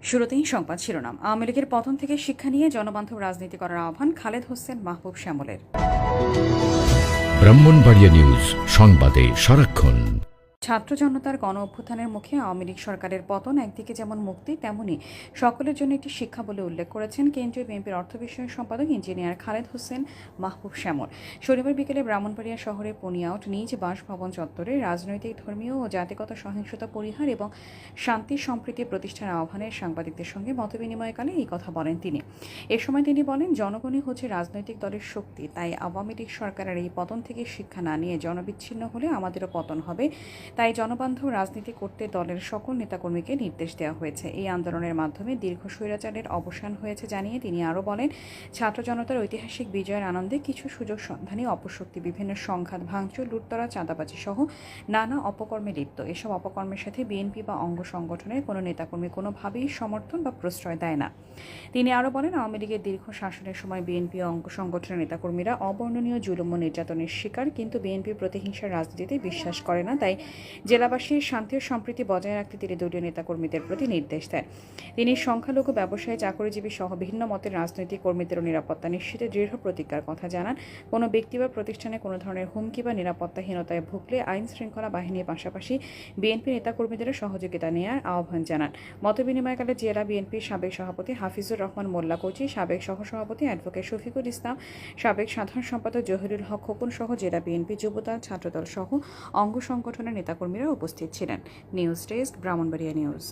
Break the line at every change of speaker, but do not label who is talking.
শুরুতেই সংবাদ শিরোনাম। আওয়ামী লীগের পতন থেকে শিক্ষা নিয়ে জনবান্ধব রাজনীতি করার আহ্বান খালেদ হোসেন মাহবুব শ্যামলের।
ব্রাহ্মণবাড়িয়া নিউজ, সংবাদে সারাক্ষণ।
ছাত্র জনতার গণ অভ্যুত্থানের মুখে আওয়ামী লীগ সরকারের পতন একদিকে যেমন মুক্তি, তেমনি সকলের জন্য একটি শিক্ষা বলে উল্লেখ করেছেন কেন্দ্রীয় বিএনপির অর্থ বিষয়ক সম্পাদক ইঞ্জিনিয়ার খালেদ হোসেন মাহবুব শ্যামল। শনিবার বিকেলে ব্রাহ্মণবাড়িয়া শহরে পনিয়াউট নিজ বাসভবন চত্বরে রাজনৈতিক, ধর্মীয় ও জাতিগত সহিংসতা পরিহার এবং শান্তি সম্প্রীতি প্রতিষ্ঠার আহ্বানে সাংবাদিকদের সঙ্গে মতবিনিময়কালে এই কথা বলেন তিনি। এ সময় তিনি বলেন, জনগণই হচ্ছে রাজনৈতিক দলের শক্তি, তাই আওয়ামী লীগ সরকারের এই পতন থেকে শিক্ষা না নিয়ে জনবিচ্ছিন্ন হলে আমাদেরও পতন হবে। তাই জনবান্ধব রাজনীতি করতে দলের সকল নেতাকর্মীকে নির্দেশ দেওয়া হয়েছে। এই আন্দোলনের মাধ্যমে দীর্ঘ স্বৈরাচারের অবসান হয়েছে জানিয়ে তিনি আরও বলেন, ছাত্র জনতার ঐতিহাসিক বিজয়ের আনন্দে কিছু সুযোগ সন্ধানী অপশক্তি বিভিন্ন সংঘাত, ভাঙচুর, লুটতরা, চাঁদাবাজি সহ নানা অপকর্মে লিপ্ত। এসব অপকর্মের সাথে বিএনপি বা অঙ্গ সংগঠনের কোনো নেতাকর্মী কোনোভাবেই সমর্থন বা প্রশ্রয় দেয় না। তিনি আরও বলেন, আওয়ামী লীগের দীর্ঘ শাসনের সময় বিএনপি ও অঙ্গ সংগঠনের নেতাকর্মীরা অবর্ণনীয় জুলুম ও নির্যাতনের শিকার, কিন্তু বিএনপি প্রতিহিংসার রাজনীতিতে বিশ্বাস করে না। তাই জেলাবাসীর শান্তি ও সম্প্রীতি বজায় রাখতে তিনি দলীয় নেতাকর্মীদের প্রতি নির্দেশ দেন। তিনি সংখ্যালঘু, ব্যবসায়ী, চাকরিজীবী সহ বিভিন্ন মতের রাজনৈতিক কর্মীদেরও নিরাপত্তা নিশ্চিতে দৃঢ় প্রতিজ্ঞার কথা জানান। কোনো ব্যক্তি বা প্রতিষ্ঠানে কোনো ধরনের হুমকি বা নিরাপত্তাহীনতায় ভুগলে আইন শৃঙ্খলা বাহিনীর পাশাপাশি বিএনপি নেতাকর্মীদেরও সহযোগিতা নেওয়ার আহ্বান জানান। মতবিনিময়কালে জেলা বিএনপির সাবেক সভাপতি হাফিজুর রহমান মোল্লা কোচি, সাবেক সহসভাপতি অ্যাডভোকেট শফিকুল ইসলাম, সাবেক সাধারণ সম্পাদক জহিরুল হক খোকন সহ জেলা বিএনপি, যুবদল, ছাত্রদল সহ অঙ্গ সংগঠনের নেতাকর্মীরা উপস্থিত ছিলেন। News desk, Brahmanbaria news.